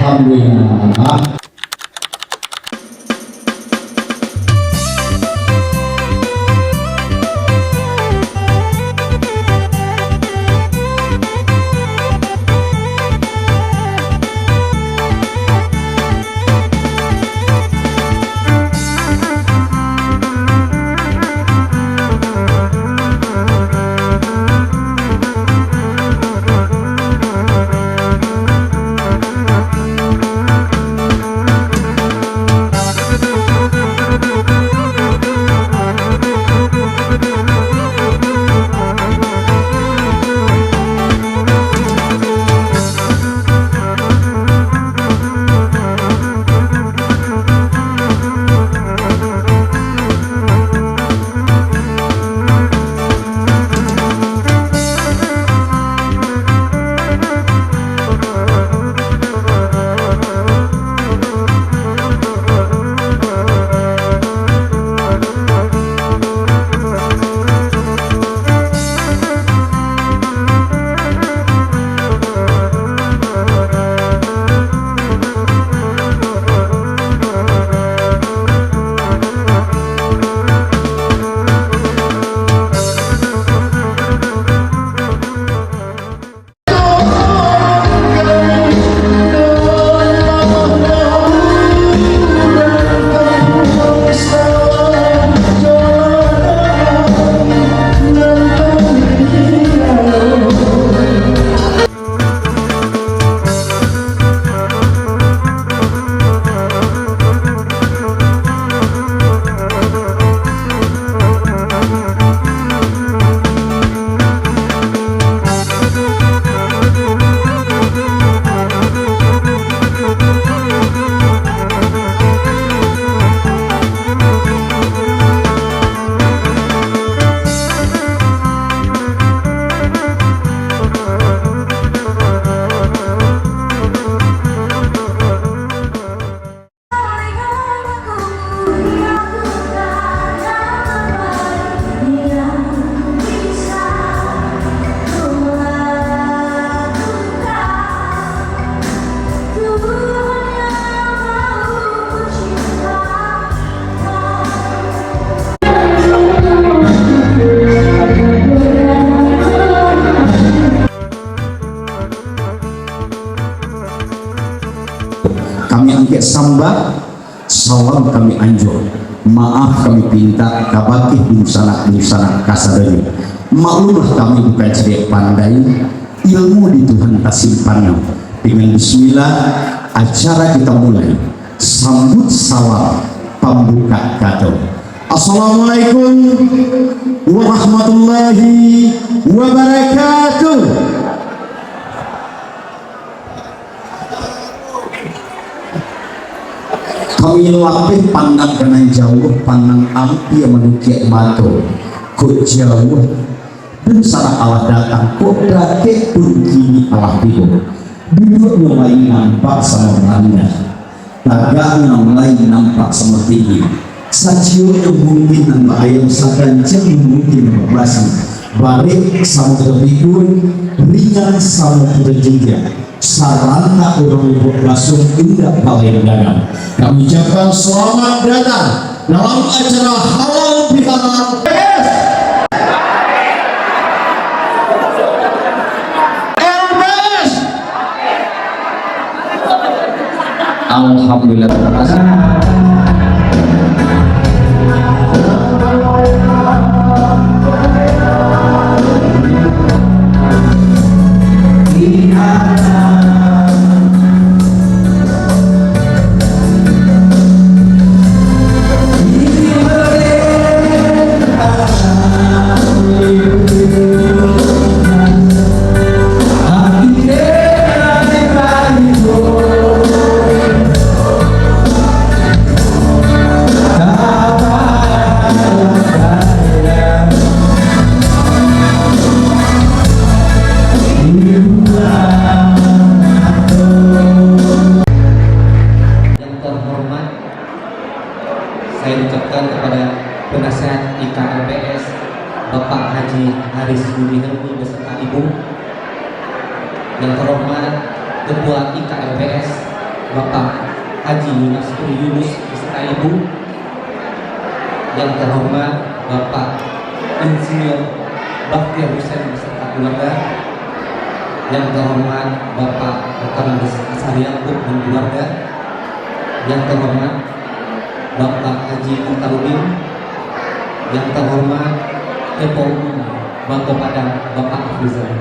Alhamdulillah. Kami angkat samba, salam kami anjur, maaf kami pinta, kabakih bungsanak kasadari. Maklumlah kami bukan cerdik pandai, ilmu di Tuhan tak simpannya. Dengan bismillah, acara kita mulai. Sambut salam, pembuka kado. Assalamualaikum warahmatullahi wabarakatuh. Kami lapih pandang kena jauh, pandang api yang menukiak mata. Kok jauh dan salah Allah datang, kok praktek pun kini Allah tidur. Duduk mulai nampak sama Belanda, tagaknya mulai nampak sama tinggi. Sajiyo yang mungkin nambah ayam sakancang mungkin berbasi. Balik sama terpikun, ringan sama terjengkel. Sarana orang ibu basuh indah paling dalam. Kami ucapkan selamat datang dalam acara halal bihalal. Alhamdulillah, terima kasih. Saya ucapkan kepada penasehat IKLPS Bapak Haji Haris Budi Helmi beserta Ibu, yang terhormat Ketua IKLPS Bapak Haji Nasrul Yunus beserta Ibu, yang terhormat Bapak Insinyur Baktiar Hussein beserta keluarga, yang terhormat Bapak Dr. Asar Yakub dan keluarga, yang terhormat Bapak Haji Muhtarudin, yang terhormat Ketua Umum Bangko Padang Bapak Afrizal,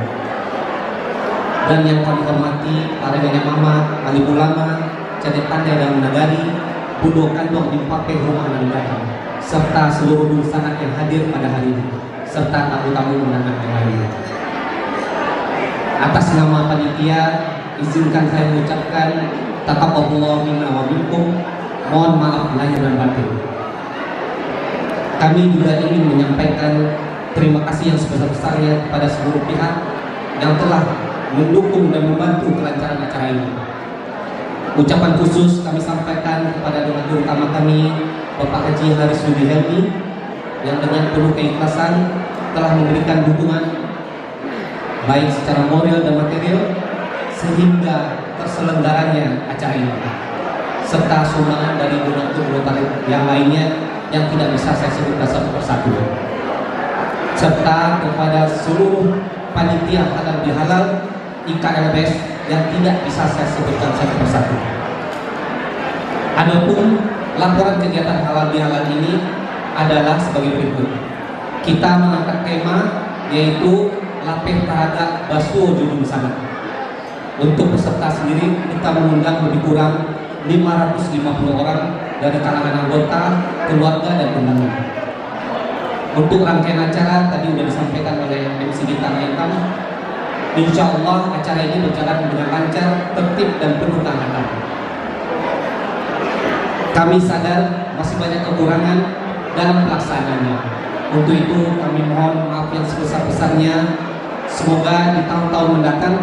dan yang kami hormati para nenek mama, alim ulama, cadet pandai dan nagari, budo kandung di pape rumah negara, serta seluruh dulsanat yang hadir pada hari ini, serta tamu-tamu undangan yang lain. Atas nama panitia, izinkan saya mengucapkan taqabbalallahu minna wa minkum, mohon maaf lahir dan batin. Kami juga ingin menyampaikan terima kasih yang sebesar-besarnya kepada seluruh pihak yang telah mendukung dan membantu kelancaran acara ini. Ucapan khusus kami sampaikan kepada donatur utama kami, Bapak Haji Haris Yudi Helmi, yang dengan penuh keikhlasan telah memberikan dukungan baik secara moral dan material sehingga terselenggaranya acara ini, serta sumbangan dari donatur-donatur yang lainnya yang tidak bisa saya sebutkan satu persatu, serta kepada seluruh panitia halal bihalal IKLBS yang tidak bisa saya sebutkan satu persatu. Adapun laporan kegiatan halal bihalal ini adalah sebagai berikut. Kita mengangkat tema yaitu Lapeh Taraga Basuo Judul Sana. Untuk peserta sendiri kita mengundang lebih kurang 550 orang dari kalangan anggota, keluarga, dan undangan. Untuk rangkaian acara tadi sudah disampaikan oleh MC di Tanah Hitam. Insya Allah acara ini berjalan dengan lancar, tertib, dan penuh kehangatan. Kami sadar masih banyak kekurangan dalam pelaksanaannya. Untuk itu kami mohon maaf yang sebesar-besarnya. Semoga di tahun-tahun mendatang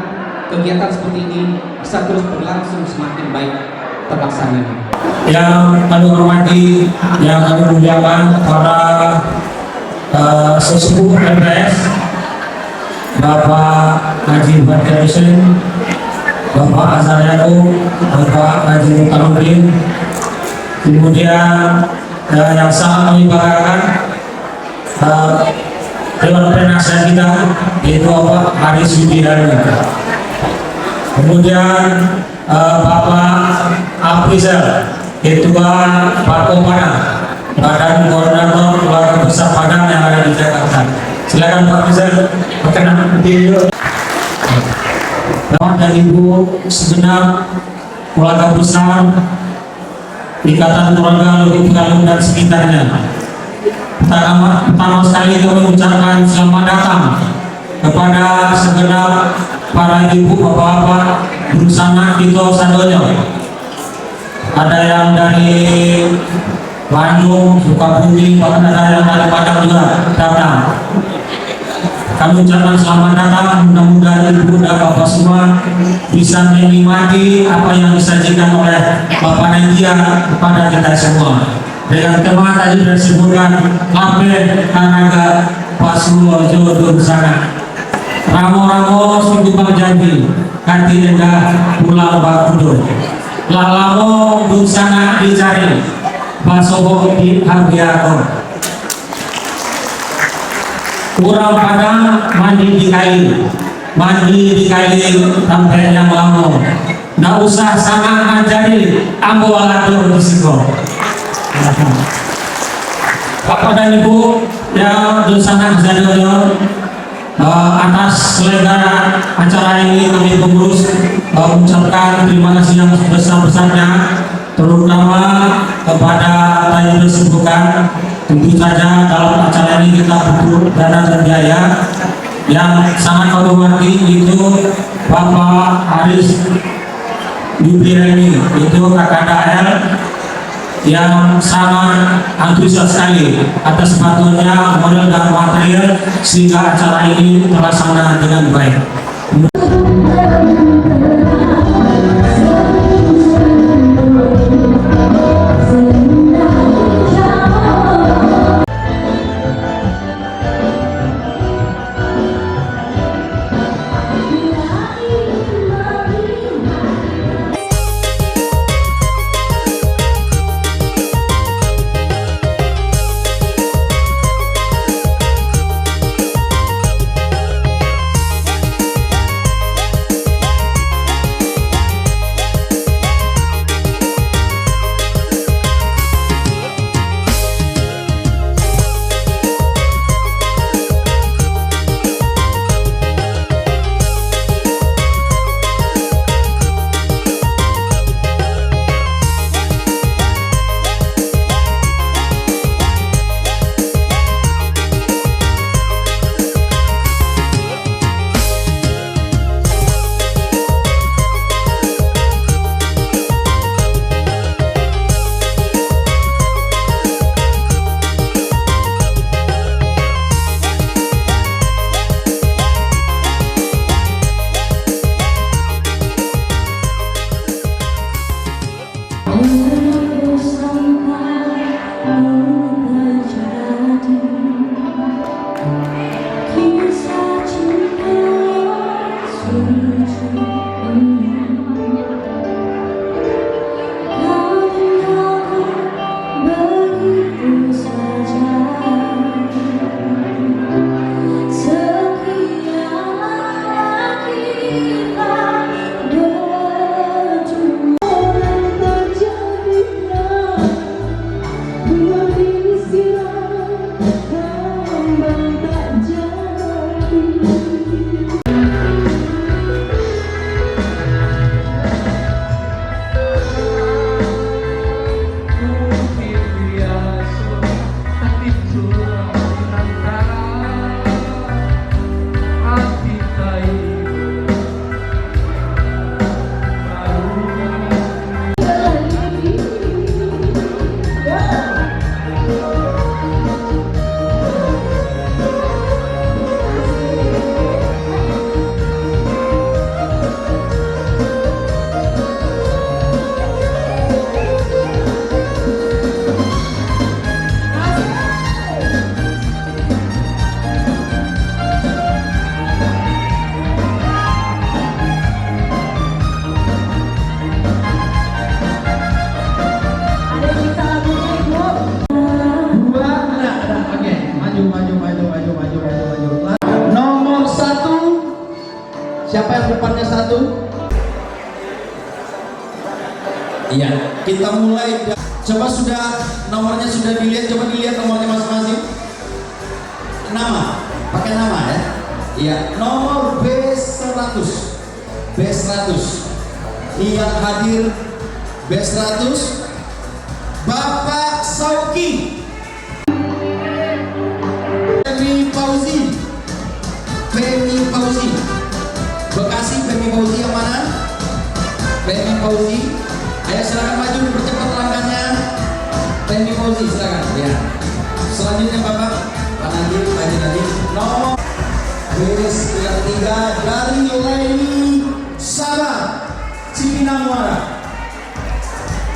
kegiatan seperti ini bisa terus berlangsung semakin baik terlaksananya. Yang kami hormati, yang kami muliakan para sesepuh LPS, Bapak Haji Baktiar Hussein, Bapak Asar Yakub, Bapak Haji Muhtarudin, kemudian yang sangat kami banggakan Dewan Penasihat kita, yaitu Bapak Haris Yudi Helmi, kemudian Bapak Afrizal, Ketua Bangko Padang, Badan Koordinator Keluarga Besar Padang yang ada di Jakarta. Silakan Pak Afrizal berkenan video. Bapak dan Ibu segenap keluarga besar Ikatan Keluarga Luhur Galung dan sekitarnya. Pertama sekali kami mengucapkan selamat datang kepada segenap para ibu, bapak-bapak, bersama Tito Sandoyo. Ada yang dari Bandung, Sukabumi, bahkan ada yang dari Padang juga datang. Kami ucapkan selamat datang, mudah-mudahan ibu dan bapak semua bisa menikmati apa yang disajikan oleh Bapak Nadia kepada kita semua. Dengan tema tadi disebutkan Lapeh Taraga Basuo Judul Sana. Ramo-ramo singkupang janji, kanti endah pulang bakudo. Lalamo dursana dicari, Basuo di Hargiako. Kurang Padang mandi di kain sampai yang lama. Nggak usah sangat ngajari, ambo alado di siko. Bapak dan Ibu yang Dulsana Zadoyo, atas selenggara acara ini kami pengurus mengucapkan terima kasih yang sebesar-besarnya, terutama kepada yang disebutkan. Tentu saja dalam acara ini kita butuh dana dan biaya. Yang sangat kami hormati itu Bapak Haris Yudi Helmi, itu KKDL, yang sangat antusias sekali atas bantuannya modal dan material sehingga acara ini terlaksana dengan baik. Siapa yang depannya 1? Iya, kita mulai. Coba nomornya sudah dilihat, coba dilihat nomornya masing-masing. Nama, pakai nama ya. Iya, nomor B100. B100. Yang hadir B100 Bapak Sauki Femi Fauzi. Bekasi Femi Fauzi yang mana? Femi Fauzi. Ayo silakan maju, percepat langkahnya. Femi Fauzi silakan. Ya. Selanjutnya Bapak Nadiem, Pak Haji Nadiem. Nomor Beres yang 3 dari Leni Sarah Cipinang Muara.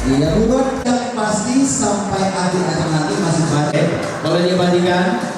Iya bukan yang pasti sampai akhir acara nanti masih banyak. Boleh dibandingkan.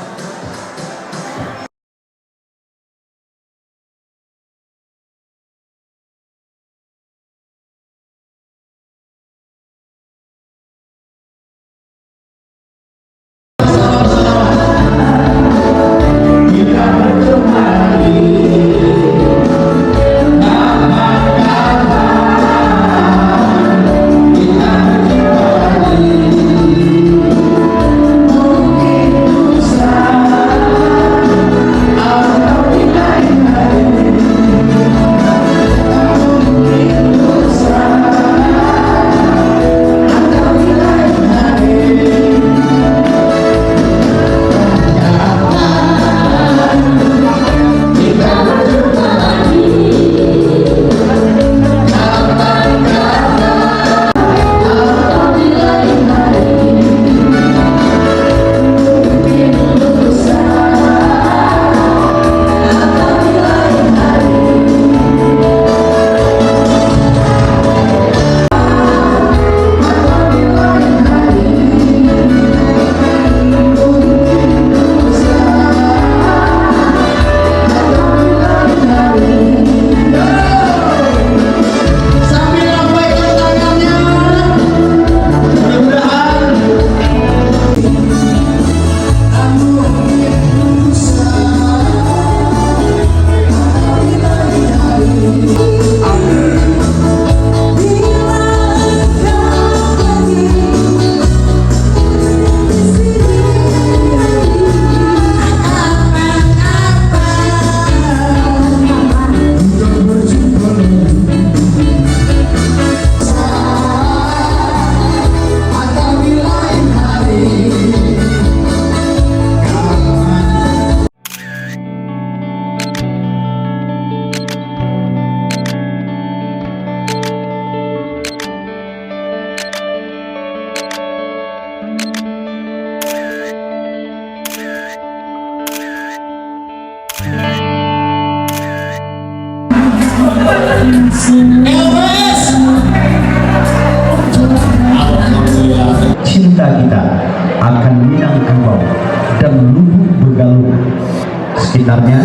Cinta kita akan Minangkabau dan Lubuk Begaluh sekitarnya.